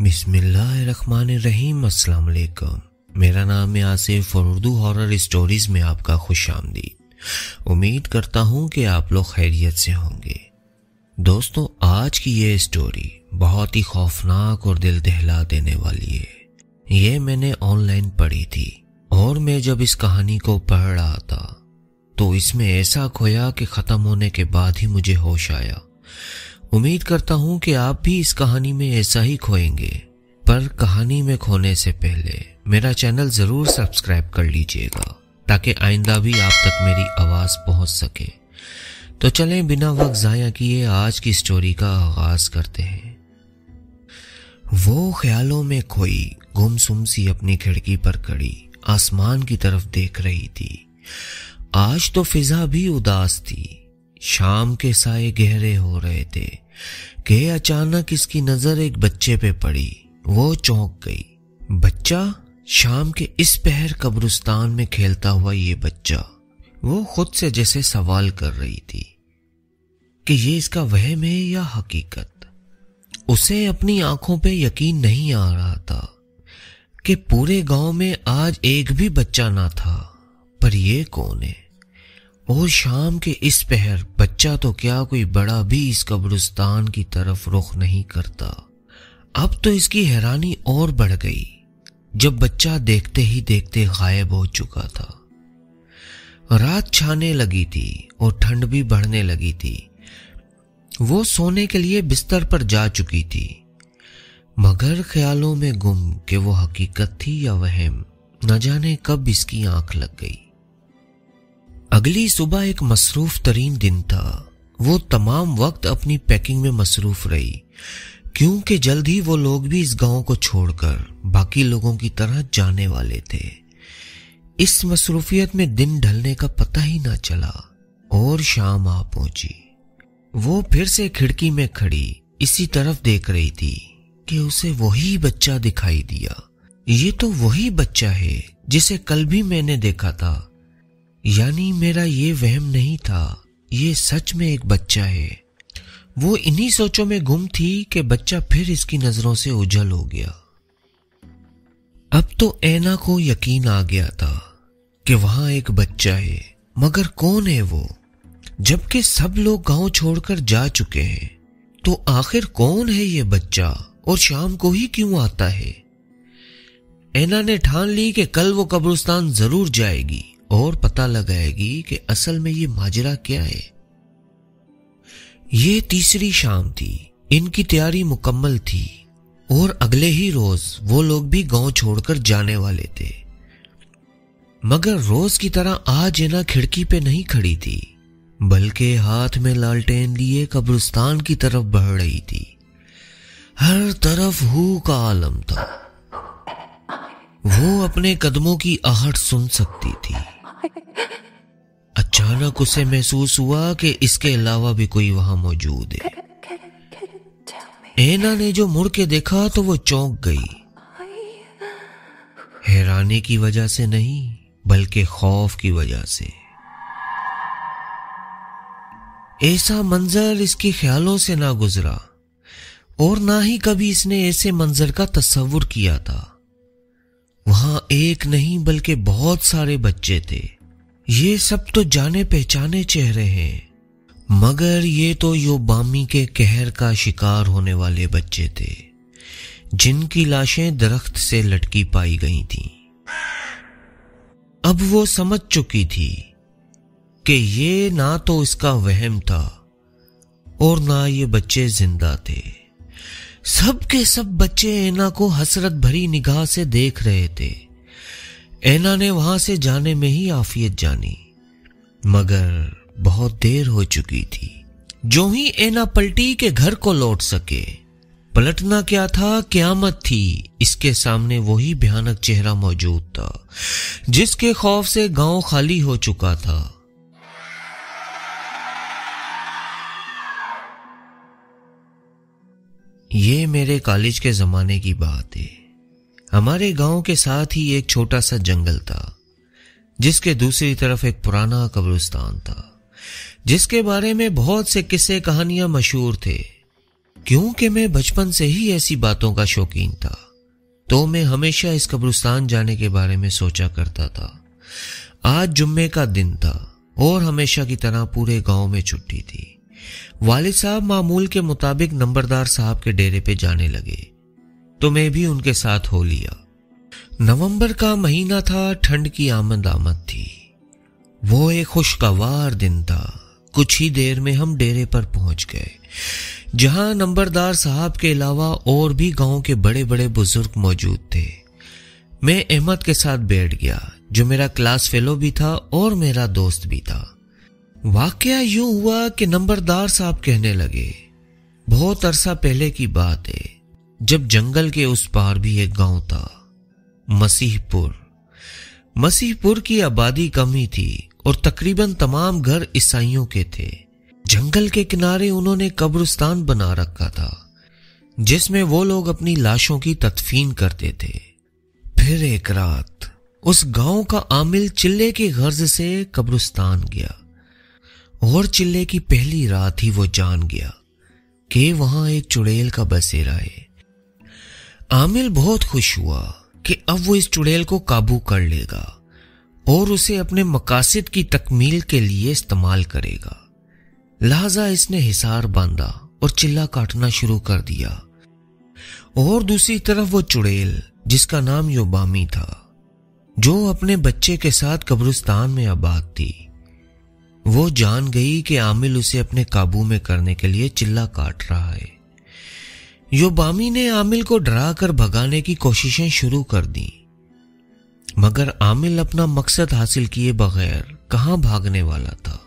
بسم اللہ الرحمن الرحیم۔ السلام علیکم، میرا نام ہے آصف اور اردو ہارر اسٹوریز میں آپ کا خوش آمدید۔ امید کرتا ہوں کہ آپ لوگ خیریت سے ہوں گے۔ دوستو، آج کی یہ اسٹوری بہت ہی خوفناک اور دل دہلا دینے والی ہے۔ یہ میں نے آن لائن پڑھی تھی اور میں جب اس کہانی کو پڑھ رہا تھا تو اس میں ایسا کھویا کہ ختم ہونے کے بعد ہی مجھے ہوش آیا۔ امید کرتا ہوں کہ آپ بھی اس کہانی میں ایسا ہی کھوئیں گے، پر کہانی میں کھونے سے پہلے میرا چینل ضرور سبسکرائب کر لیجئے گا تاکہ آئندہ بھی آپ تک میری آواز پہنچ سکے۔ تو چلیں بنا وقت ضائع کیے آج کی اسٹوری کا آغاز کرتے ہیں۔ وہ خیالوں میں کھوئی گمسم سی اپنی کھڑکی پر کھڑی آسمان کی طرف دیکھ رہی تھی۔ آج تو فضا بھی اداس تھی، شام کے سائے گہرے ہو رہے تھے کہ اچانک اس کی نظر ایک بچے پہ پڑی۔ وہ چونک گئی۔ بچہ؟ شام کے اس پہر قبرستان میں کھیلتا ہوا یہ بچہ؟ وہ خود سے جیسے سوال کر رہی تھی کہ یہ اس کا وہم ہے یا حقیقت۔ اسے اپنی آنکھوں پہ یقین نہیں آ رہا تھا کہ پورے گاؤں میں آج ایک بھی بچہ نہ تھا، پر یہ کون ہے؟ اور شام کے اس پہر بچہ تو کیا کوئی بڑا بھی اس قبرستان کی طرف رخ نہیں کرتا۔ اب تو اس کی حیرانی اور بڑھ گئی جب بچہ دیکھتے ہی دیکھتے غائب ہو چکا تھا۔ رات چھانے لگی تھی اور ٹھنڈ بھی بڑھنے لگی تھی۔ وہ سونے کے لیے بستر پر جا چکی تھی، مگر خیالوں میں گم کہ وہ حقیقت تھی یا وہم، نہ جانے کب اس کی آنکھ لگ گئی۔ اگلی صبح ایک مصروف ترین دن تھا۔ وہ تمام وقت اپنی پیکنگ میں مصروف رہی، کیونکہ جلد ہی وہ لوگ بھی اس گاؤں کو چھوڑ کر باقی لوگوں کی طرح جانے والے تھے۔ اس مصروفیت میں دن ڈھلنے کا پتہ ہی نہ چلا اور شام آ پہنچی۔ وہ پھر سے کھڑکی میں کھڑی اسی طرف دیکھ رہی تھی کہ اسے وہی بچہ دکھائی دیا۔ یہ تو وہی بچہ ہے جسے کل بھی میں نے دیکھا تھا، یعنی میرا یہ وہم نہیں تھا، یہ سچ میں ایک بچہ ہے۔ وہ انہی سوچوں میں گم تھی کہ بچہ پھر اس کی نظروں سے اوجھل ہو گیا۔ اب تو اینا کو یقین آ گیا تھا کہ وہاں ایک بچہ ہے، مگر کون ہے وہ؟ جبکہ سب لوگ گاؤں چھوڑ کر جا چکے ہیں، تو آخر کون ہے یہ بچہ اور شام کو ہی کیوں آتا ہے؟ اینا نے ٹھان لی کہ کل وہ قبرستان ضرور جائے گی اور پتہ لگائے گی کہ اصل میں یہ ماجرا کیا ہے۔ یہ تیسری شام تھی، ان کی تیاری مکمل تھی اور اگلے ہی روز وہ لوگ بھی گاؤں چھوڑ کر جانے والے تھے، مگر روز کی طرح آج اینا کھڑکی پہ نہیں کھڑی تھی، بلکہ ہاتھ میں لالٹین لیے قبرستان کی طرف بڑھ رہی تھی۔ ہر طرف ہو کا عالم تھا، وہ اپنے قدموں کی آہٹ سن سکتی تھی۔ اچانک اسے محسوس ہوا کہ اس کے علاوہ بھی کوئی وہاں موجود ہے۔ اینا نے جو مڑ کے دیکھا تو وہ چونک گئی، حیرانی کی وجہ سے نہیں بلکہ خوف کی وجہ سے۔ ایسا منظر اس کے خیالوں سے نہ گزرا اور نہ ہی کبھی اس نے ایسے منظر کا تصور کیا تھا۔ وہاں ایک نہیں بلکہ بہت سارے بچے تھے۔ یہ سب تو جانے پہچانے چہرے ہیں، مگر یہ تو یوبامی کے قہر کا شکار ہونے والے بچے تھے جن کی لاشیں درخت سے لٹکی پائی گئی تھیں۔ اب وہ سمجھ چکی تھی کہ یہ نہ تو اس کا وہم تھا اور نہ یہ بچے زندہ تھے۔ سب کے سب بچے اینا کو حسرت بھری نگاہ سے دیکھ رہے تھے۔ اینا نے وہاں سے جانے میں ہی عافیت جانی، مگر بہت دیر ہو چکی تھی۔ جو ہی اینا پلٹی کہ گھر کو لوٹ سکے، پلٹنا کیا تھا، قیامت تھی۔ اس کے سامنے وہی بھیانک چہرہ موجود تھا جس کے خوف سے گاؤں خالی ہو چکا تھا۔ یہ میرے کالج کے زمانے کی بات ہے۔ ہمارے گاؤں کے ساتھ ہی ایک چھوٹا سا جنگل تھا جس کے دوسری طرف ایک پرانا قبرستان تھا جس کے بارے میں بہت سے قصے کہانیاں مشہور تھے۔ کیونکہ میں بچپن سے ہی ایسی باتوں کا شوقین تھا تو میں ہمیشہ اس قبرستان جانے کے بارے میں سوچا کرتا تھا۔ آج جمعے کا دن تھا اور ہمیشہ کی طرح پورے گاؤں میں چھٹی تھی۔ والد صاحب معمول کے مطابق نمبردار صاحب کے ڈیرے پہ جانے لگے تو میں بھی ان کے ساتھ ہو لیا۔ نومبر کا مہینہ تھا، ٹھنڈ کی آمد تھی۔ وہ ایک خوشگوار دن تھا۔ کچھ ہی دیر میں ہم ڈیرے پر پہنچ گئے جہاں نمبردار صاحب کے علاوہ اور بھی گاؤں کے بڑے بڑے بزرگ موجود تھے۔ میں احمد کے ساتھ بیٹھ گیا جو میرا کلاس فیلو بھی تھا اور میرا دوست بھی تھا۔ واقعہ یوں ہوا کہ نمبردار صاحب کہنے لگے، بہت عرصہ پہلے کی بات ہے جب جنگل کے اس پار بھی ایک گاؤں تھا، مسیح پور۔ مسیح پور کی آبادی کم ہی تھی اور تقریباً تمام گھر عیسائیوں کے تھے۔ جنگل کے کنارے انہوں نے قبرستان بنا رکھا تھا جس میں وہ لوگ اپنی لاشوں کی تدفین کرتے تھے۔ پھر ایک رات اس گاؤں کا عامل چلے کی غرض سے قبرستان گیا اور چلے کی پہلی رات ہی وہ جان گیا کہ وہاں ایک چڑیل کا بسیرا ہے۔ عامل بہت خوش ہوا کہ اب وہ اس چڑیل کو قابو کر لے گا اور اسے اپنے مقاصد کی تکمیل کے لیے استعمال کرے گا، لہذا اس نے حصار باندھا اور چلہ کاٹنا شروع کر دیا۔ اور دوسری طرف وہ چڑیل جس کا نام یوبامی تھا، جو اپنے بچے کے ساتھ قبرستان میں آباد تھی، وہ جان گئی کہ عامل اسے اپنے قابو میں کرنے کے لیے چلہ کاٹ رہا ہے۔ یوبامی نے عامل کو ڈرا کر بھگانے کی کوششیں شروع کر دیں، مگر عامل اپنا مقصد حاصل کیے بغیر کہاں بھاگنے والا تھا۔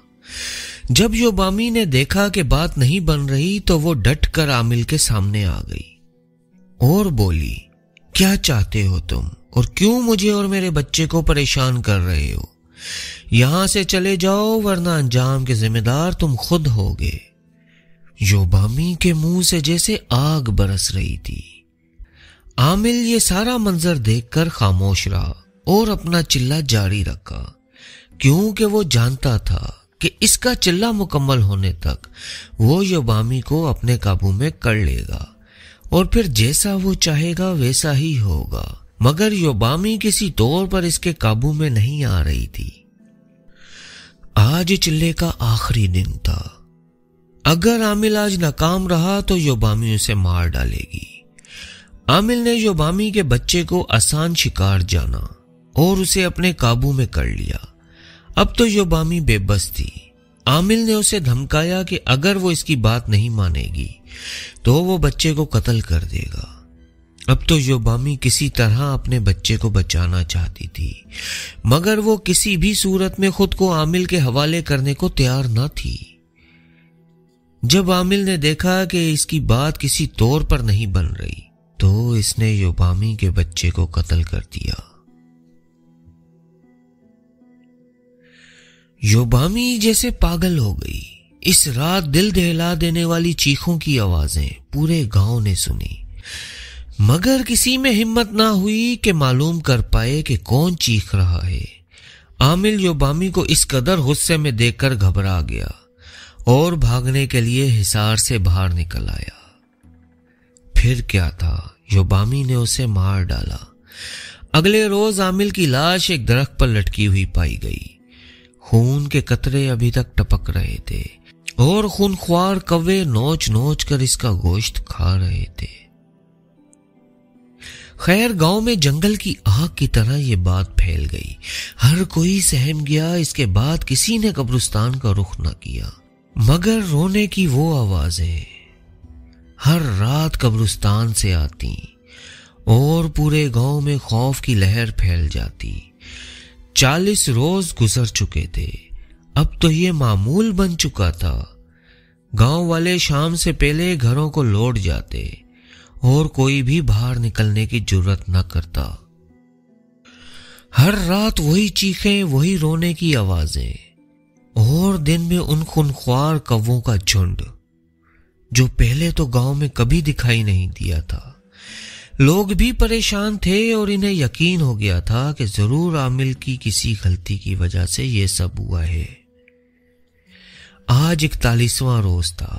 جب یوبامی نے دیکھا کہ بات نہیں بن رہی تو وہ ڈٹ کر عامل کے سامنے آ گئی اور بولی، کیا چاہتے ہو تم اور کیوں مجھے اور میرے بچے کو پریشان کر رہے ہو؟ یہاں سے چلے جاؤ ورنہ انجام کے ذمہ دار تم خود ہوگے۔ یوبامی کے منہ سے جیسے آگ برس رہی تھی۔ عامل یہ سارا منظر دیکھ کر خاموش رہا اور اپنا چلہ جاری رکھا، کیونکہ وہ جانتا تھا کہ اس کا چلہ مکمل ہونے تک وہ یوبامی کو اپنے قابو میں کر لے گا اور پھر جیسا وہ چاہے گا ویسا ہی ہوگا۔ مگر یوبامی کسی طور پر اس کے قابو میں نہیں آ رہی تھی۔ آج چلے کا آخری دن تھا۔ اگر عامل آج ناکام رہا تو یوبامی اسے مار ڈالے گی۔ عامل نے یوبامی کے بچے کو آسان شکار جانا اور اسے اپنے قابو میں کر لیا۔ اب تو یوبامی بے بس تھی۔ عامل نے اسے دھمکایا کہ اگر وہ اس کی بات نہیں مانے گی تو وہ بچے کو قتل کر دے گا۔ اب تو یوبامی کسی طرح اپنے بچے کو بچانا چاہتی تھی، مگر وہ کسی بھی صورت میں خود کو عامل کے حوالے کرنے کو تیار نہ تھی۔ جب عامل نے دیکھا کہ اس کی بات کسی طور پر نہیں بن رہی تو اس نے یوبامی کے بچے کو قتل کر دیا۔ یوبامی جیسے پاگل ہو گئی۔ اس رات دل دہلا دینے والی چیخوں کی آوازیں پورے گاؤں نے سنی، مگر کسی میں ہمت نہ ہوئی کہ معلوم کر پائے کہ کون چیخ رہا ہے۔ عامل یوبامی کو اس قدر غصے میں دیکھ کر گھبرا گیا اور بھاگنے کے لیے حصار سے باہر نکل آیا۔ پھر کیا تھا، یوبامی نے اسے مار ڈالا۔ اگلے روز عامل کی لاش ایک درخت پر لٹکی ہوئی پائی گئی۔ خون کے قطرے ابھی تک ٹپک رہے تھے اور خونخوار کوے نوچ نوچ کر اس کا گوشت کھا رہے تھے۔ خیر گاؤں میں جنگل کی آگ کی طرح یہ بات پھیل گئی۔ ہر کوئی سہم گیا۔ اس کے بعد کسی نے قبرستان کا رخ نہ کیا، مگر رونے کی وہ آوازیں ہر رات قبرستان سے آتی اور پورے گاؤں میں خوف کی لہر پھیل جاتی۔ 40 روز گزر چکے تھے۔ اب تو یہ معمول بن چکا تھا۔ گاؤں والے شام سے پہلے گھروں کو لوٹ جاتے اور کوئی بھی باہر نکلنے کی جرت نہ کرتا۔ ہر رات وہی چیخیں، وہی رونے کی آوازیں، اور دن میں ان خونخوار کووں کا جھنڈ جو پہلے تو گاؤں میں کبھی دکھائی نہیں دیا تھا۔ لوگ بھی پریشان تھے اور انہیں یقین ہو گیا تھا کہ ضرور عامل کی کسی غلطی کی وجہ سے یہ سب ہوا ہے۔ آج 41واں روز تھا۔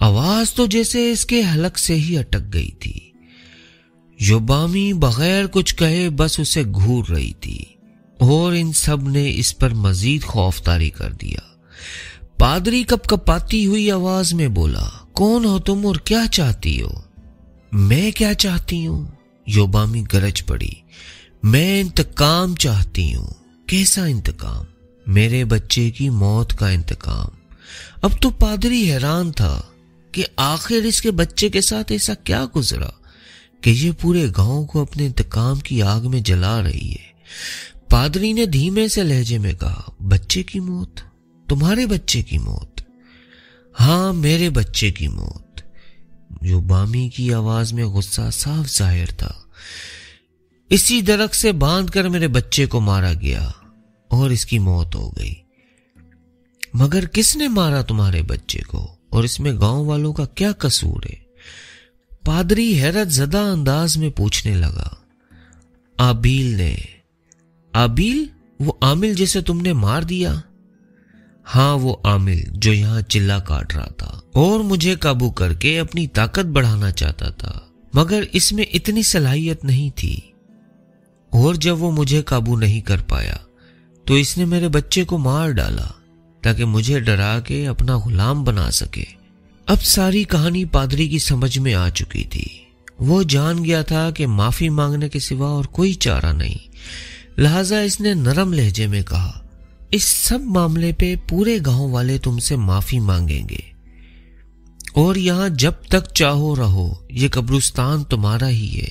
آواز تو جیسے اس کے حلق سے ہی اٹک گئی تھی۔ یوبامی بغیر کچھ کہے بس اسے گھور رہی تھی، اور ان سب نے اس پر مزید خوف طاری کر دیا۔ پادری کپ کپاتی ہوئی آواز میں بولا، کون ہو تم اور کیا چاہتی ہو؟ میں کیا چاہتی ہوں؟ یوبامی گرج پڑی، میں انتقام چاہتی ہوں۔ کیسا انتقام؟ میرے بچے کی موت کا انتقام۔ اب تو پادری حیران تھا کہ آخر اس کے بچے کے ساتھ ایسا کیا گزرا کہ یہ پورے گاؤں کو اپنے انتقام کی آگ میں جلا رہی ہے۔ پادری نے دھیمے سے لہجے میں کہا، بچے کی موت؟ تمہارے بچے کی موت؟ ہاں، میرے بچے کی موت۔ یوبامی کی آواز میں غصہ صاف ظاہر تھا۔ اسی درخت سے باندھ کر میرے بچے کو مارا گیا اور اس کی موت ہو گئی۔ مگر کس نے مارا تمہارے بچے کو، اور اس میں گاؤں والوں کا کیا قصور ہے؟ پادری حیرت زدہ انداز میں پوچھنے لگا۔ آبیل نے۔ آبیل؟ وہ عامل جسے تم نے مار دیا؟ ہاں، وہ عامل جو یہاں چلا کاٹ رہا تھا اور مجھے قابو کر کے اپنی طاقت بڑھانا چاہتا تھا، مگر اس میں اتنی صلاحیت نہیں تھی، اور جب وہ مجھے قابو نہیں کر پایا تو اس نے میرے بچے کو مار ڈالا تاکہ مجھے ڈرا کے اپنا غلام بنا سکے۔ اب ساری کہانی پادری کی سمجھ میں آ چکی تھی۔ وہ جان گیا تھا کہ معافی مانگنے کے سوا اور کوئی چارہ نہیں، لہذا اس نے نرم لہجے میں کہا، اس سب معاملے پہ پورے گاؤں والے تم سے معافی مانگیں گے، اور یہاں جب تک چاہو رہو، یہ قبرستان تمہارا ہی ہے۔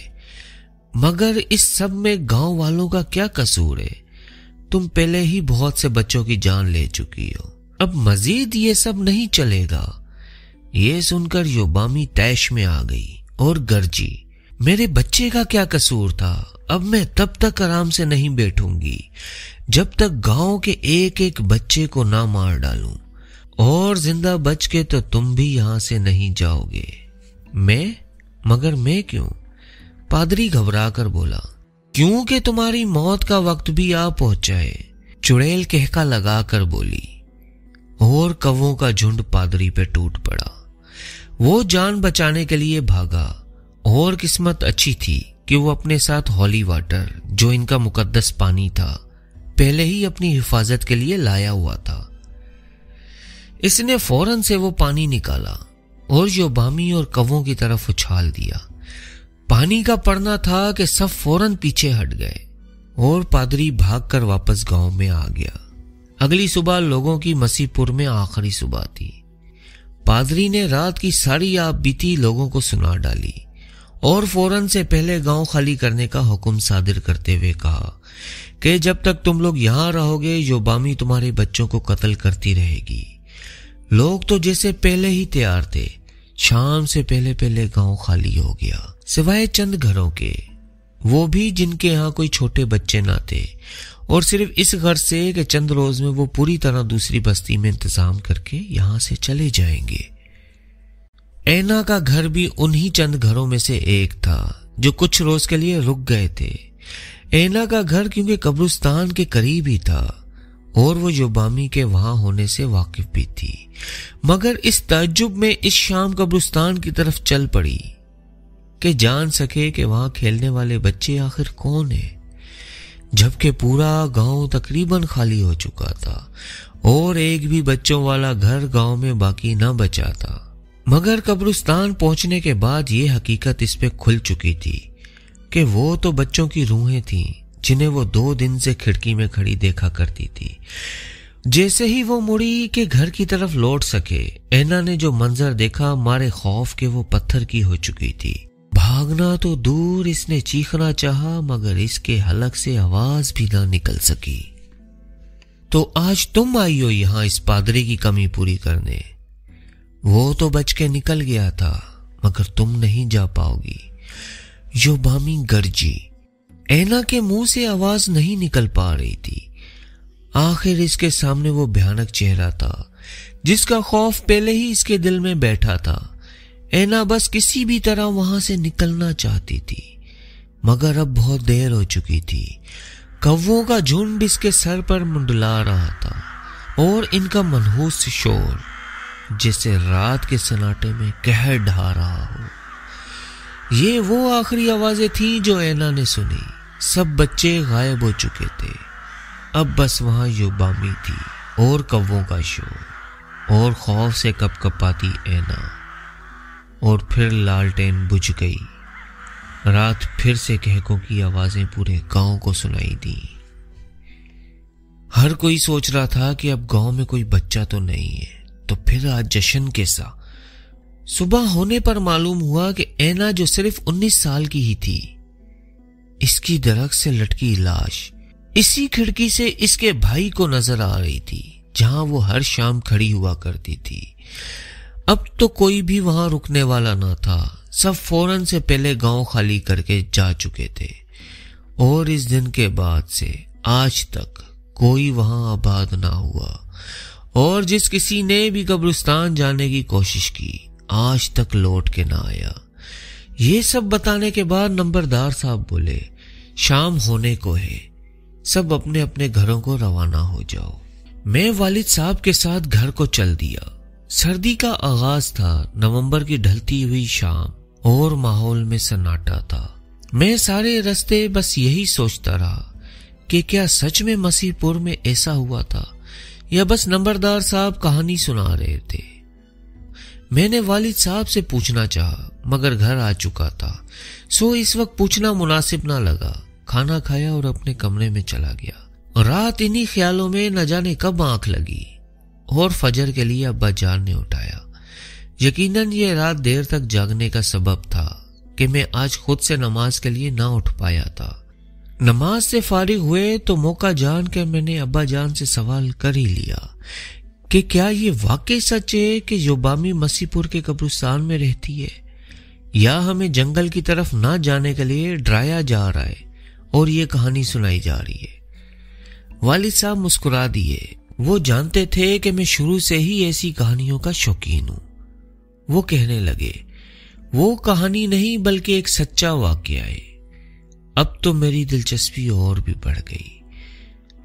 مگر اس سب میں گاؤں والوں کا کیا قصور ہے؟ تم پہلے ہی بہت سے بچوں کی جان لے چکی ہو، اب مزید یہ سب نہیں چلے گا۔ یہ سن کر یوبامی طیش میں آ گئی اور گرجی، میرے بچے کا کیا قصور تھا؟ اب میں تب تک آرام سے نہیں بیٹھوں گی جب تک گاؤں کے ایک ایک بچے کو نہ مار ڈالوں، اور زندہ بچ کے تو تم بھی یہاں سے نہیں جاؤ گے۔ میں؟ مگر میں کیوں؟ پادری گھبرا کر بولا، کیونکہ تمہاری موت کا وقت بھی آ پہنچا ہے۔ چڑیل کہکا لگا کر بولی، اور کووں کا جھنڈ پادری پہ ٹوٹ پڑا۔ وہ جان بچانے کے لیے بھاگا، اور قسمت اچھی تھی کہ وہ اپنے ساتھ ہولی واٹر، جو ان کا مقدس پانی تھا، پہلے ہی اپنی حفاظت کے لیے لایا ہوا تھا۔ اس نے فوراً سے وہ پانی نکالا اور یوبامی اور کووں کی طرف اچھال دیا۔ پانی کا پڑنا تھا کہ سب فوراً پیچھے ہٹ گئے، اور پادری بھاگ کر واپس گاؤں میں آ گیا۔ اگلی صبح لوگوں کی مسیح پور میں آخری صبح تھی۔ پادری نے رات کی ساری آپ بیتی لوگوں کو سنا ڈالی، اور فوراً سے پہلے گاؤں خالی کرنے کا حکم صادر کرتے ہوئے کہا کہ جب تک تم لوگ یہاں رہو گے، یوبامی تمہارے بچوں کو قتل کرتی رہے گی۔ لوگ تو جیسے پہلے ہی تیار تھے۔ شام سے پہلے گاؤں خالی ہو گیا، سوائے چند گھروں کے، وہ بھی جن کے ہاں کوئی چھوٹے بچے نہ تھے، اور صرف اس غرض سے کہ چند روز میں وہ پوری طرح دوسری بستی میں انتظام کر کے یہاں سے چلے جائیں گے۔ اینا کا گھر بھی انہی چند گھروں میں سے ایک تھا جو کچھ روز کے لیے رک گئے تھے۔ اینا کا گھر کیونکہ قبرستان کے قریب ہی تھا، اور وہ یوبامی کے وہاں ہونے سے واقف بھی تھی، مگر اس تعجب میں اس شام قبرستان کی طرف چل پڑی کہ جان سکے کہ وہاں کھیلنے والے بچے آخر کون ہیں، جبکہ پورا گاؤں تقریباً خالی ہو چکا تھا، اور ایک بھی بچوں والا گھر گاؤں میں باقی نہ بچا تھا۔ مگر قبرستان پہنچنے کے بعد یہ حقیقت اس پہ کھل چکی تھی کہ وہ تو بچوں کی روحیں تھیں جنہیں وہ 2 دن سے کھڑکی میں کھڑی دیکھا کرتی تھی۔ جیسے ہی وہ مڑی کہ گھر کی طرف لوٹ سکے، اینا نے جو منظر دیکھا مارے خوف کے وہ پتھر کی ہو چکی تھی۔ بھاگنا تو دور، اس نے چیخنا چاہا مگر اس کے حلق سے آواز بھی نہ نکل سکی۔ تو آج تم آئی ہو یہاں اس پادری کی کمی پوری کرنے؟ وہ تو بچ کے نکل گیا تھا، مگر تم نہیں جا پاؤ گی۔ یوبامی گرجی۔ اینا کے منہ سے آواز نہیں نکل پا رہی تھی۔ آخر اس کے سامنے وہ بھیانک چہرہ تھا جس کا خوف پہلے ہی اس کے دل میں بیٹھا تھا۔ اینا بس کسی بھی طرح وہاں سے نکلنا چاہتی تھی، مگر اب بہت دیر ہو چکی تھی۔ کووں کا جھنڈ اس کے سر پر منڈلا رہا تھا، اور ان کا منحوس شور جیسے رات کے سناٹے میں قہر ڈھا رہا ہو۔ یہ وہ آخری آوازیں تھیں جو اینا نے سنی۔ سب بچے غائب ہو چکے تھے، اب بس وہاں یوبامی تھی اور کووں کا شور اور خوف سے کپ کپاتی اینا۔ اور پھر لالٹین بجھ گئی۔ رات پھر سے کہکوں کی آوازیں پورے گاؤں کو سنائی دیں۔ ہر کوئی سوچ رہا تھا کہ اب گاؤں میں کوئی بچہ تو نہیں ہے، تو پھر آج جشن کیسا؟ صبح ہونے پر معلوم ہوا کہ اینا جو صرف 19 سال کی ہی تھی، اس کی درخت سے لٹکی لاش اسی کھڑکی سے اس کے بھائی کو نظر آ رہی تھی جہاں وہ ہر شام کھڑی ہوا کرتی تھی۔ اب تو کوئی بھی وہاں رکنے والا نہ تھا، سب فوراً سے پہلے گاؤں خالی کر کے جا چکے تھے، اور اس دن کے بعد سے آج تک کوئی وہاں آباد نہ ہوا، اور جس کسی نے بھی قبرستان جانے کی کوشش کی آج تک لوٹ کے نہ آیا۔ یہ سب بتانے کے بعد نمبردار صاحب بولے، شام ہونے کو ہے، سب اپنے اپنے گھروں کو روانہ ہو جاؤ۔ میں والد صاحب کے ساتھ گھر کو چل دیا۔ سردی کا آغاز تھا، نومبر کی ڈھلتی ہوئی شام اور ماحول میں سناٹا تھا۔ میں سارے راستے بس یہی سوچتا رہا کہ کیا سچ میں مسیح پور میں ایسا ہوا تھا یا بس نمبردار صاحب کہانی سنا رہے تھے۔ میں نے والد صاحب سے پوچھنا چاہا مگر گھر آ چکا تھا، سو اس وقت پوچھنا مناسب نہ لگا۔ کھانا کھایا اور اپنے کمرے میں چلا گیا۔ رات انہی خیالوں میں نہ جانے کب آنکھ لگی اور فجر کے لیے ابا جان نے اٹھایا۔ یقیناً یہ رات دیر تک جاگنے کا سبب تھا کہ میں آج خود سے نماز کے لیے نہ اٹھ پایا تھا۔ نماز سے فارغ ہوئے تو موقع جان کے میں نے ابا جان سے سوال کر ہی لیا کہ کیا یہ واقعی سچ ہے کہ یوبامی مسیح پور کے قبرستان میں رہتی ہے، یا ہمیں جنگل کی طرف نہ جانے کے لیے ڈرایا جا رہا ہے اور یہ کہانی سنائی جا رہی ہے۔ والد صاحب مسکرا دیے۔ وہ جانتے تھے کہ میں شروع سے ہی ایسی کہانیوں کا شوقین ہوں۔ وہ کہنے لگے، وہ کہانی نہیں بلکہ ایک سچا واقعہ ہے۔ اب تو میری دلچسپی اور بھی بڑھ گئی۔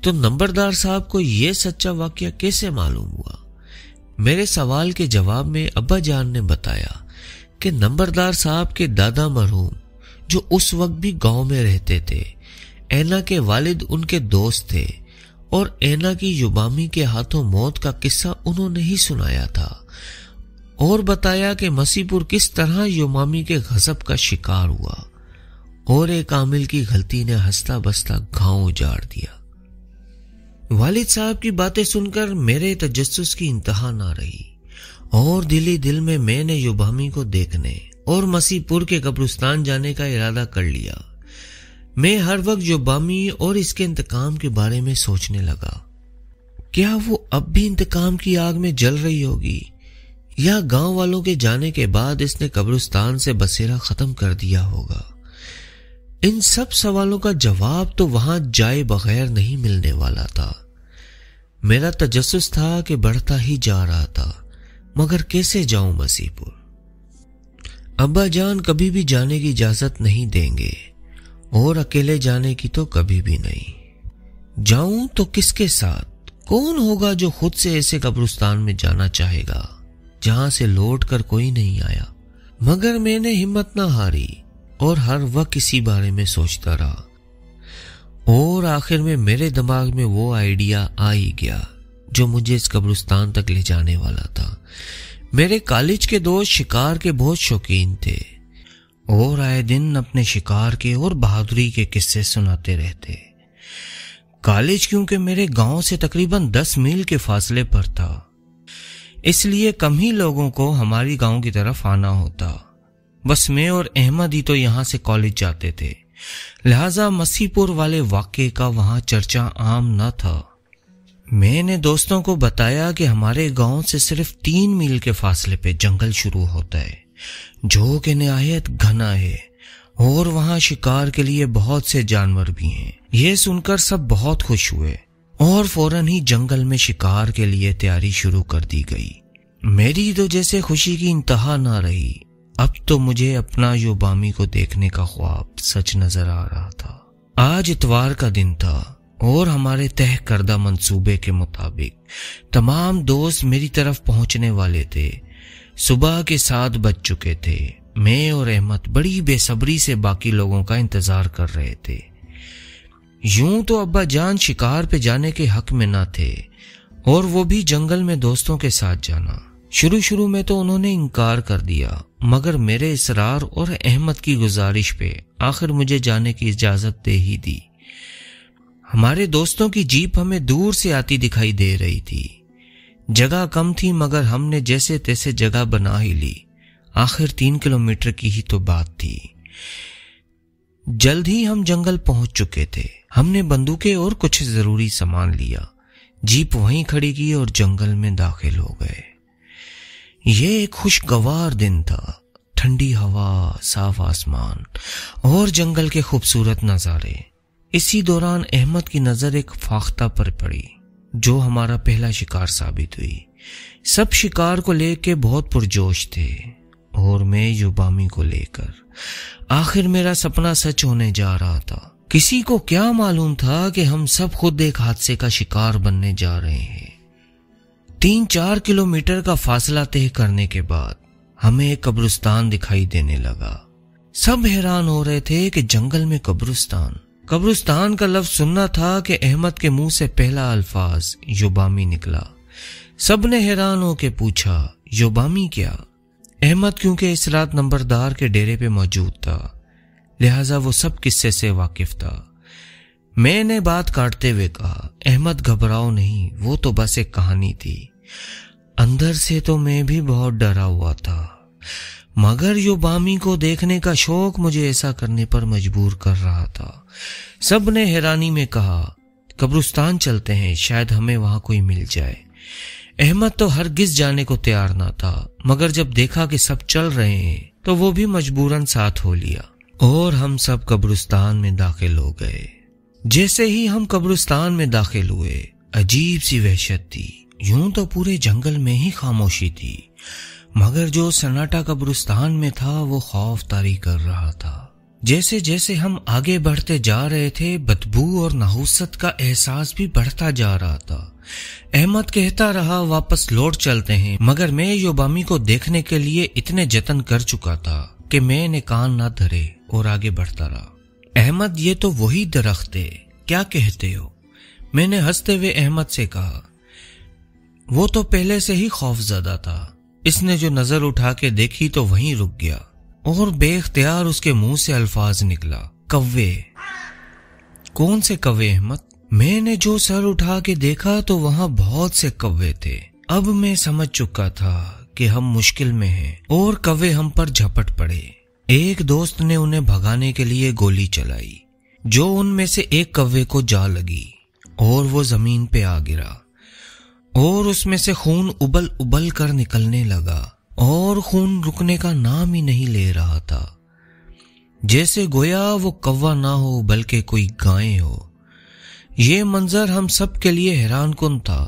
تو نمبردار صاحب کو یہ سچا واقعہ کیسے معلوم ہوا؟ میرے سوال کے جواب میں ابا جان نے بتایا کہ نمبردار صاحب کے دادا مرحوم جو اس وقت بھی گاؤں میں رہتے تھے، اینا کے والد ان کے دوست تھے، اور اینا کی یوبامی کے ہاتھوں موت کا قصہ انہوں نے ہی سنایا تھا، اور بتایا کہ مسیح پور کس طرح یوبامی کے غضب کا شکار ہوا، اور ایک عامل کی غلطی نے ہنستا بستا گاؤں اجاڑ دیا۔ والد صاحب کی باتیں سن کر میرے تجسس کی انتہا نہ رہی، اور دلی دل میں نے یوبامی کو دیکھنے اور مسیح پور کے قبرستان جانے کا ارادہ کر لیا۔ میں ہر وقت یوبامی اور اس کے انتقام کے بارے میں سوچنے لگا۔ کیا وہ اب بھی انتقام کی آگ میں جل رہی ہوگی، یا گاؤں والوں کے جانے کے بعد اس نے قبرستان سے بسیرا ختم کر دیا ہوگا؟ ان سب سوالوں کا جواب تو وہاں جائے بغیر نہیں ملنے والا تھا۔ میرا تجسس تھا کہ بڑھتا ہی جا رہا تھا، مگر کیسے جاؤں مسیح پور؟ ابا جان کبھی بھی جانے کی اجازت نہیں دیں گے، اور اکیلے جانے کی تو کبھی بھی نہیں۔ جاؤں تو کس کے ساتھ؟ کون ہوگا جو خود سے ایسے قبرستان میں جانا چاہے گا جہاں سے لوٹ کر کوئی نہیں آیا؟ مگر میں نے ہمت نہ ہاری اور ہر وقت اسی بارے میں سوچتا رہا، اور آخر میں میرے دماغ میں وہ آئیڈیا آ ہی گیا جو مجھے اس قبرستان تک لے جانے والا تھا۔ میرے کالج کے دوست شکار کے بہت شوقین تھے، اور آئے دن اپنے شکار کے اور بہادری کے قصے سناتے رہتے۔ کالج کیونکہ میرے گاؤں سے تقریباً 10 میل کے فاصلے پر تھا، اس لیے کم ہی لوگوں کو ہماری گاؤں کی طرف آنا ہوتا۔ بس میں اور احمد ہی تو یہاں سے کالج جاتے تھے، لہٰذا مسیح پور والے واقعے کا وہاں چرچا عام نہ تھا۔ میں نے دوستوں کو بتایا کہ ہمارے گاؤں سے صرف 3 میل کے فاصلے پہ جنگل شروع ہوتا ہے جو کہ نہایت گھنا ہے، اور وہاں شکار کے لیے بہت سے جانور بھی ہیں۔ یہ سن کر سب بہت خوش ہوئے، اور فوراً ہی جنگل میں شکار کے لیے تیاری شروع کر دی گئی۔ میری تو جیسے خوشی کی انتہا نہ رہی۔ اب تو مجھے اپنا یوبامی کو دیکھنے کا خواب سچ نظر آ رہا تھا۔ آج اتوار کا دن تھا، اور ہمارے طے کردہ منصوبے کے مطابق تمام دوست میری طرف پہنچنے والے تھے۔ صبح کے 7 بج چکے تھے۔ میں اور احمد بڑی بے صبری سے باقی لوگوں کا انتظار کر رہے تھے۔ یوں تو ابا جان شکار پہ جانے کے حق میں نہ تھے، اور وہ بھی جنگل میں دوستوں کے ساتھ جانا۔ شروع میں تو انہوں نے انکار کر دیا، مگر میرے اصرار اور احمد کی گزارش پہ آخر مجھے جانے کی اجازت دے ہی دی۔ ہمارے دوستوں کی جیپ ہمیں دور سے آتی دکھائی دے رہی تھی۔ جگہ کم تھی مگر ہم نے جیسے تیسے جگہ بنا ہی لی۔ آخر 3 کلومیٹر کی ہی تو بات تھی۔ جلد ہی ہم جنگل پہنچ چکے تھے۔ ہم نے بندوقیں اور کچھ ضروری سامان لیا، جیپ وہیں کھڑی کی اور جنگل میں داخل ہو گئے۔ یہ ایک خوشگوار دن تھا، ٹھنڈی ہوا، صاف آسمان اور جنگل کے خوبصورت نظارے۔ اسی دوران احمد کی نظر ایک فاختہ پر پڑی جو ہمارا پہلا شکار ثابت ہوئی۔ سب شکار کو لے کے بہت پرجوش تھے اور میں یوبامی کو لے کر۔ آخر میرا سپنا سچ ہونے جا رہا تھا۔ کسی کو کیا معلوم تھا کہ ہم سب خود ایک حادثے کا شکار بننے جا رہے ہیں۔ 3-4 کلومیٹر کا فاصلہ طے کرنے کے بعد ہمیں ایک قبرستان دکھائی دینے لگا۔ سب حیران ہو رہے تھے کہ جنگل میں قبرستان کا لفظ سننا تھا کہ احمد کے منہ سے پہلا الفاظ یوبامی نکلا۔ سب نے حیران ہو کے پوچھا، یوبامی کیا؟ احمد کیونکہ اس رات نمبردار کے ڈیرے پہ موجود تھا، لہٰذا وہ سب قصے سے واقف تھا۔ میں نے بات کاٹتے ہوئے کہا، احمد گھبراؤ نہیں، وہ تو بس ایک کہانی تھی۔ اندر سے تو میں بھی بہت ڈرا ہوا تھا، مگر یوبامی کو دیکھنے کا شوق مجھے ایسا کرنے پر مجبور کر رہا تھا۔ سب نے حیرانی میں کہا، قبرستان چلتے ہیں، شاید ہمیں وہاں کوئی مل جائے۔ احمد تو ہرگز جانے کو تیار نہ تھا، مگر جب دیکھا کہ سب چل رہے ہیں تو وہ بھی مجبوراً ساتھ ہو لیا اور ہم سب قبرستان میں داخل ہو گئے۔ جیسے ہی ہم قبرستان میں داخل ہوئے، عجیب سی وحشت تھی۔ یوں تو پورے جنگل میں ہی خاموشی تھی، مگر جو سناٹا قبرستان میں تھا وہ خوف طاری کر رہا تھا۔ جیسے جیسے ہم آگے بڑھتے جا رہے تھے، بدبو اور نحوست کا احساس بھی بڑھتا جا رہا تھا۔ احمد کہتا رہا، واپس لوٹ چلتے ہیں، مگر میں یوبامی کو دیکھنے کے لیے اتنے جتن کر چکا تھا کہ میں نے کان نہ دھرے اور آگے بڑھتا رہا۔ احمد، یہ تو وہی درخت ہے، کیا کہتے ہو؟ میں نے ہنستے ہوئے احمد سے کہا۔ وہ تو پہلے سے ہی خوف زدہ تھا۔ اس نے جو نظر اٹھا کے دیکھی تو وہیں رک گیا اور بے اختیار اس کے منہ سے الفاظ نکلا، کوے۔ کون سے کوے احمد؟ میں نے جو سر اٹھا کے دیکھا تو وہاں بہت سے کوے تھے۔ اب میں سمجھ چکا تھا کہ ہم مشکل میں ہیں اور کوے ہم پر جھپٹ پڑے۔ ایک دوست نے انہیں بھگانے کے لیے گولی چلائی، جو ان میں سے ایک کوے کو جا لگی اور وہ زمین پہ آ گرا، اور اس میں سے خون ابل ابل کر نکلنے لگا اور خون رکنے کا نام ہی نہیں لے رہا تھا، جیسے گویا وہ کوا نہ ہو بلکہ کوئی گائے ہو۔ یہ منظر ہم سب کے لیے حیران کن تھا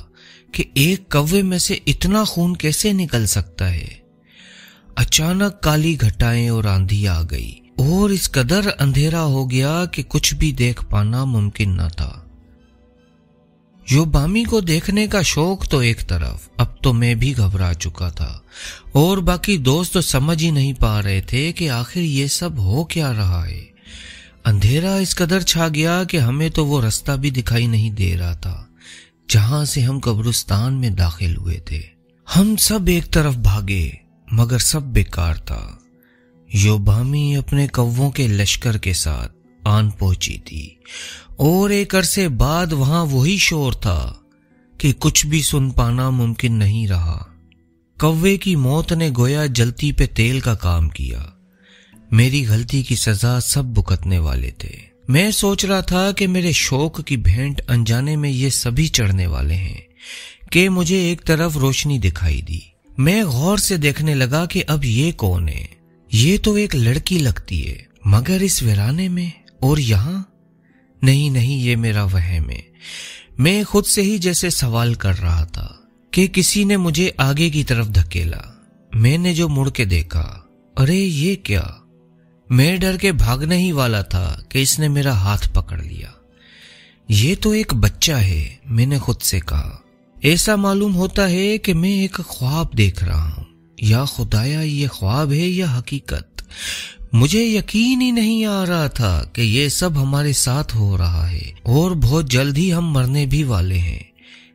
کہ ایک کوے میں سے اتنا خون کیسے نکل سکتا ہے۔ اچانک کالی گھٹائیں اور آندھی آ گئی اور اس قدر اندھیرا ہو گیا کہ کچھ بھی دیکھ پانا ممکن نہ تھا۔ یوبامی کو دیکھنے کا شوق تو ایک طرف، اب تو میں بھی گھبرا چکا تھا اور باقی دوست تو سمجھ ہی نہیں پا رہے تھے کہ آخر یہ سب ہو کیا رہا ہے۔ اندھیرا اس قدر چھا گیا کہ ہمیں تو وہ رستہ بھی دکھائی نہیں دے رہا تھا جہاں سے ہم قبرستان میں داخل ہوئے تھے۔ ہم سب ایک طرف بھاگے مگر سب بیکار تھا۔ یوبامی اپنے کووں کے لشکر کے ساتھ آن پہنچی تھی اور ایک عرصے بعد وہاں وہی شور تھا کہ کچھ بھی سن پانا ممکن نہیں رہا۔ کوے کی موت نے گویا جلتی پہ تیل کا کام کیا۔ میری غلطی کی سزا سب بھگتنے والے تھے۔ میں سوچ رہا تھا کہ میرے شوق کی بھینٹ انجانے میں یہ سبھی چڑھنے والے ہیں کہ مجھے ایک طرف روشنی دکھائی دی۔ میں غور سے دیکھنے لگا کہ اب یہ کون ہے؟ یہ تو ایک لڑکی لگتی ہے، مگر اس ویرانے میں اور یہاں؟ نہیں، یہ میرا وہم ہے۔ میں خود سے ہی جیسے سوال کر رہا تھا کہ کسی نے مجھے آگے کی طرف دھکیلا۔ میں نے جو مڑ کے دیکھا، ارے یہ کیا؟ میں ڈر کے بھاگنے ہی والا تھا کہ اس نے میرا ہاتھ پکڑ لیا۔ یہ تو ایک بچہ ہے، میں نے خود سے کہا۔ ایسا معلوم ہوتا ہے کہ میں ایک خواب دیکھ رہا ہوں، یا خدایا یہ خواب ہے یا حقیقت۔ مجھے یقین ہی نہیں آ رہا تھا کہ یہ سب ہمارے ساتھ ہو رہا ہے اور بہت جلد ہی ہم مرنے بھی والے ہیں،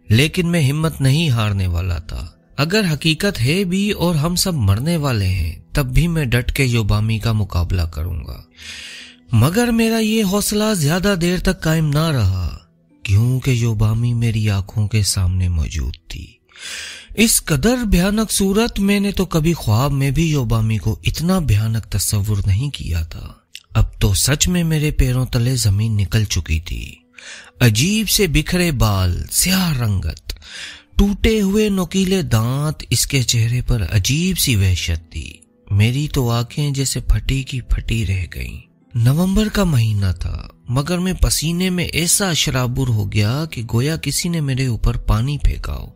لیکن میں ہمت نہیں ہارنے والا تھا۔ اگر حقیقت ہے بھی اور ہم سب مرنے والے ہیں تب بھی میں ڈٹ کے یوبامی کا مقابلہ کروں گا۔ مگر میرا یہ حوصلہ زیادہ دیر تک قائم نہ رہا، کیونکہ یوبامی میری آنکھوں کے سامنے موجود تھی۔ اس قدر بھیانک صورت میں نے تو کبھی خواب میں بھی یوبامی کو اتنا بھیانک تصور نہیں کیا تھا۔ اب تو سچ میں میرے پیروں تلے زمین نکل چکی تھی۔ عجیب سے بکھرے بال، سیاہ رنگت، ٹوٹے ہوئے نوکیلے دانت، اس کے چہرے پر عجیب سی وحشت تھی۔ میری تو آنکھیں جیسے پھٹی کی پھٹی رہ گئیں۔ نومبر کا مہینہ تھا، مگر میں پسینے میں ایسا شرابور ہو گیا کہ گویا کسی نے میرے اوپر پانی پھینکا ہو۔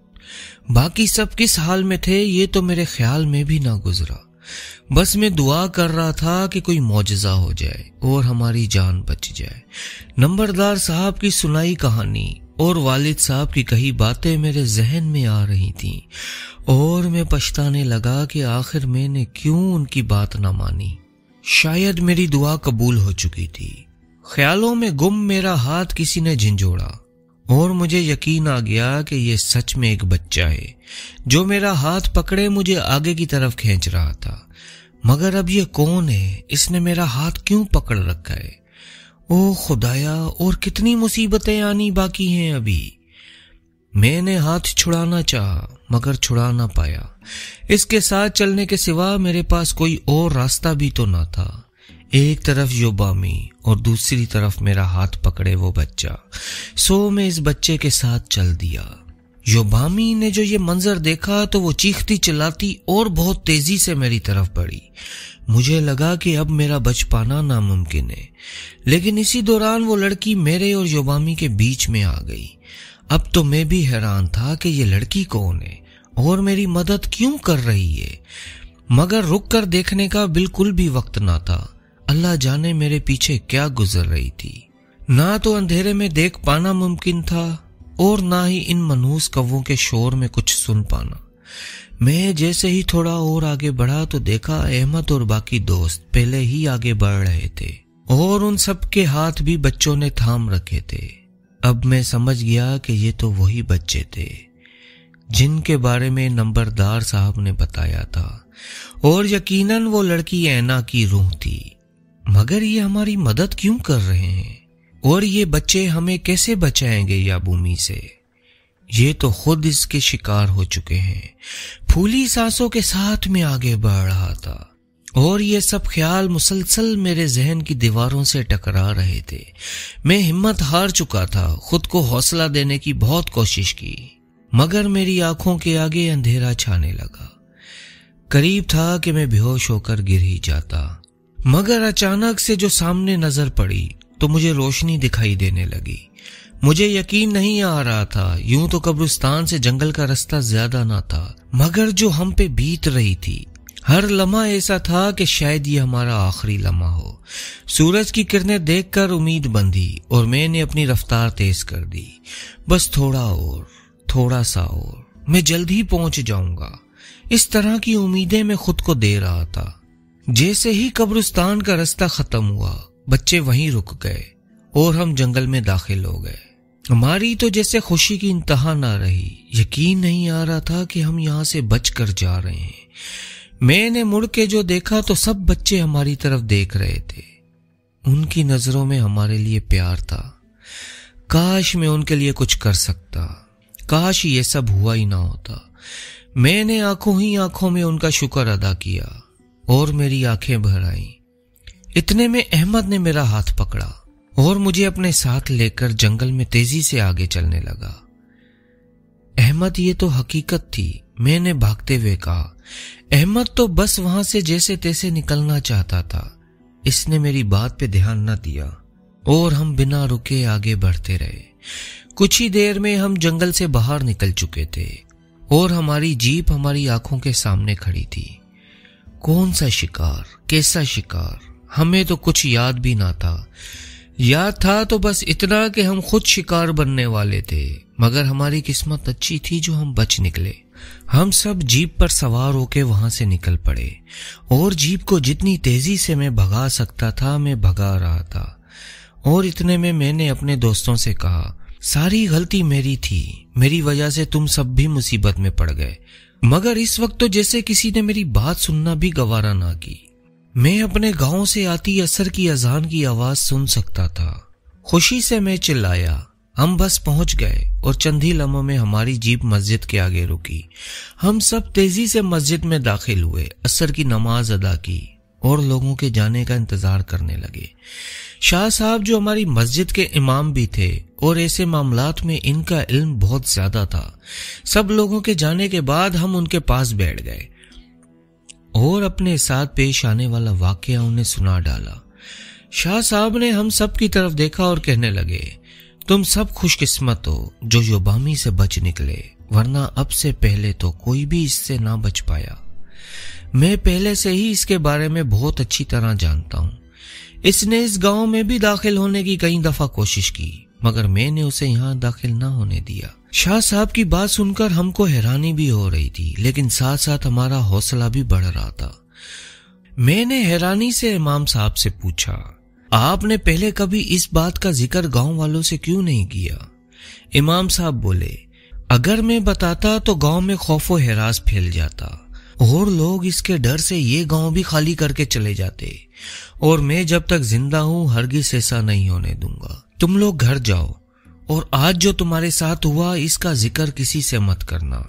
باقی سب کس حال میں تھے یہ تو میرے خیال میں بھی نہ گزرا۔ بس میں دعا کر رہا تھا کہ کوئی معجزہ ہو جائے اور ہماری جان بچ جائے۔ نمبردار صاحب کی سنائی کہانی اور والد صاحب کی کہی باتیں میرے ذہن میں آ رہی تھیں، اور میں پچھتانے لگا کہ آخر میں نے کیوں ان کی بات نہ مانی۔ شاید میری دعا قبول ہو چکی تھی۔ خیالوں میں گم میرا ہاتھ کسی نے جھنجھوڑا اور مجھے یقین آ گیا کہ یہ سچ میں ایک بچہ ہے جو میرا ہاتھ پکڑے مجھے آگے کی طرف کھینچ رہا تھا۔ مگر اب یہ کون ہے؟ اس نے میرا ہاتھ کیوں پکڑ رکھا ہے؟ او خدایا، اور کتنی مصیبتیں آنی باقی ہیں ابھی۔ میں نے ہاتھ چھڑانا چاہا مگر چھڑا نہ پایا۔ اس کے ساتھ چلنے کے سوا میرے پاس کوئی اور راستہ بھی تو نہ تھا۔ ایک طرف یوبامی اور دوسری طرف میرا ہاتھ پکڑے وہ بچہ، سو میں اس بچے کے ساتھ چل دیا۔ یوبامی نے جو یہ منظر دیکھا تو وہ چیختی چلاتی اور بہت تیزی سے میری طرف بڑھی۔ مجھے لگا کہ اب میرا بچ پانا ناممکن ہے، لیکن اسی دوران وہ لڑکی میرے اور یوبامی کے بیچ میں آ گئی۔ اب تو میں بھی حیران تھا کہ یہ لڑکی کون ہے اور میری مدد کیوں کر رہی ہے، مگر رک کر دیکھنے کا بالکل بھی وقت نہ تھا۔ اللہ جانے میرے پیچھے کیا گزر رہی تھی۔ نہ تو اندھیرے میں دیکھ پانا ممکن تھا اور نہ ہی ان منحوس کووں کے شور میں کچھ سن پانا۔ میں جیسے ہی تھوڑا اور آگے بڑھا تو دیکھا احمد اور باقی دوست پہلے ہی آگے بڑھ رہے تھے اور ان سب کے ہاتھ بھی بچوں نے تھام رکھے تھے۔ اب میں سمجھ گیا کہ یہ تو وہی بچے تھے جن کے بارے میں نمبردار صاحب نے بتایا تھا، اور یقیناً وہ لڑکی اینا کی روح تھی۔ مگر یہ ہماری مدد کیوں کر رہے ہیں اور یہ بچے ہمیں کیسے بچائیں گے یابومی سے؟ یہ تو خود اس کے شکار ہو چکے ہیں۔ پھولی سانسوں کے ساتھ میں آگے بڑھ رہا تھا اور یہ سب خیال مسلسل میرے ذہن کی دیواروں سے ٹکرا رہے تھے۔ میں ہمت ہار چکا تھا، خود کو حوصلہ دینے کی بہت کوشش کی، مگر میری آنکھوں کے آگے اندھیرا چھانے لگا۔ قریب تھا کہ میں بے ہوش ہو کر گر ہی جاتا، مگر اچانک سے جو سامنے نظر پڑی تو مجھے روشنی دکھائی دینے لگی۔ مجھے یقین نہیں آ رہا تھا، یوں تو قبرستان سے جنگل کا رستہ زیادہ نہ تھا، مگر جو ہم پہ بیت رہی تھی ہر لمحہ ایسا تھا کہ شاید یہ ہمارا آخری لمحہ ہو۔ سورج کی کرنیں دیکھ کر امید بندھی اور میں نے اپنی رفتار تیز کر دی۔ بس تھوڑا اور، تھوڑا سا اور، میں جلد ہی پہنچ جاؤں گا، اس طرح کی امیدیں میں خود کو دے رہا تھا۔ جیسے ہی قبرستان کا رستہ ختم ہوا بچے وہیں رک گئے اور ہم جنگل میں داخل ہو گئے۔ ہماری تو جیسے خوشی کی انتہا نہ رہی، یقین نہیں آ رہا تھا کہ ہم یہاں سے بچ کر جا رہے ہیں۔ میں نے مڑ کے جو دیکھا تو سب بچے ہماری طرف دیکھ رہے تھے، ان کی نظروں میں ہمارے لیے پیار تھا۔ کاش میں ان کے لیے کچھ کر سکتا، کاش یہ سب ہوا ہی نہ ہوتا۔ میں نے آنکھوں ہی آنکھوں میں ان کا شکر ادا کیا اور میری آنکھیں بھر آئیں۔ اتنے میں احمد نے میرا ہاتھ پکڑا اور مجھے اپنے ساتھ لے کر جنگل میں تیزی سے آگے چلنے لگا۔ احمد، یہ تو حقیقت تھی، میں نے بھاگتے ہوئے کہا۔ احمد تو بس وہاں سے جیسے تیسے نکلنا چاہتا تھا، اس نے میری بات پہ دھیان نہ دیا اور ہم بنا رکے آگے بڑھتے رہے۔ کچھ ہی دیر میں ہم جنگل سے باہر نکل چکے تھے اور ہماری جیپ ہماری آنکھوں کے سامنے کھڑی تھی۔ کون سا شکار، کیسا شکار، ہمیں تو کچھ یاد بھی نہ تھا، یاد تھا تو بس اتنا کہ ہم خود شکار بننے والے تھے، مگر ہماری قسمت اچھی تھی جو ہم بچ نکلے۔ ہم سب جیپ پر سوار ہو کے وہاں سے نکل پڑے اور جیپ کو جتنی تیزی سے میں بھگا سکتا تھا میں بھگا رہا تھا، اور اتنے میں نے اپنے دوستوں سے کہا ساری غلطی میری تھی، میری وجہ سے تم سب بھی مصیبت میں پڑ گئے۔ مگر اس وقت تو جیسے کسی نے میری بات سننا بھی گوارا نہ کی۔ میں اپنے گاؤں سے آتی عصر کی اذان کی آواز سن سکتا تھا۔ خوشی سے میں چلایا۔ ہم بس پہنچ گئے اور چند ہی لمحوں میں ہماری جیپ مسجد کے آگے رکی۔ ہم سب تیزی سے مسجد میں داخل ہوئے، عصر کی نماز ادا کی اور لوگوں کے جانے کا انتظار کرنے لگے۔ شاہ صاحب جو ہماری مسجد کے امام بھی تھے اور ایسے معاملات میں ان کا علم بہت زیادہ تھا، سب لوگوں کے جانے کے بعد ہم ان کے پاس بیٹھ گئے اور اپنے ساتھ پیش آنے والا واقعہ انہیں سنا ڈالا۔ شاہ صاحب نے ہم سب کی طرف دیکھا اور کہنے لگے تم سب خوش قسمت ہو جو یوبامی سے بچ نکلے، ورنہ اب سے پہلے تو کوئی بھی اس سے نہ بچ پایا۔ میں پہلے سے ہی اس کے بارے میں بہت اچھی طرح جانتا ہوں۔ اس نے اس گاؤں میں بھی داخل ہونے کی کئی دفعہ کوشش کی، مگر میں نے اسے یہاں داخل نہ ہونے دیا۔ شاہ صاحب کی بات سن کر ہم کو حیرانی بھی ہو رہی تھی، لیکن ساتھ ساتھ ہمارا حوصلہ بھی بڑھ رہا تھا۔ میں نے حیرانی سے امام صاحب سے پوچھا آپ نے پہلے کبھی اس بات کا ذکر گاؤں والوں سے کیوں نہیں کیا؟ امام صاحب بولے اگر میں بتاتا تو گاؤں میں خوف و ہراس پھیل جاتا اور لوگ اس کے ڈر سے یہ گاؤں بھی خالی کر کے چلے جاتے، اور میں جب تک زندہ ہوں ہرگز ایسا نہیں ہونے دوں گا۔ تم لوگ گھر جاؤ اور آج جو تمہارے ساتھ ہوا اس کا ذکر کسی سے مت کرنا،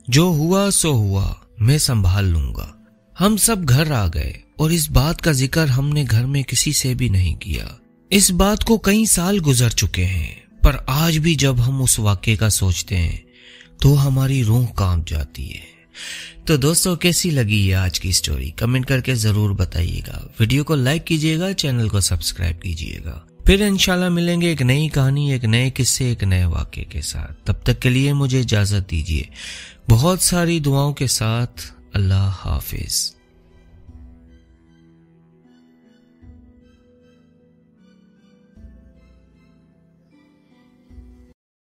جو ہوا سو ہوا، میں سنبھال لوں گا۔ ہم سب گھر آ گئے اور اس بات کا ذکر ہم نے گھر میں کسی سے بھی نہیں کیا۔ اس بات کو کئی سال گزر چکے ہیں، پر آج بھی جب ہم اس واقعے کا سوچتے ہیں تو ہماری روح کانپ جاتی ہے۔ تو دوستو کیسی لگی یہ آج کی سٹوری؟ کمنٹ کر کے ضرور بتائیے گا، ویڈیو کو لائک کیجیے گا، چینل کو سبسکرائب کیجیے گا۔ پھر انشاءاللہ ملیں گے ایک نئی کہانی، ایک نئے قصے، ایک نئے واقعے کے ساتھ۔ تب تک کے لیے مجھے اجازت دیجیے، بہت ساری دعاؤں کے ساتھ۔ اللہ حافظ۔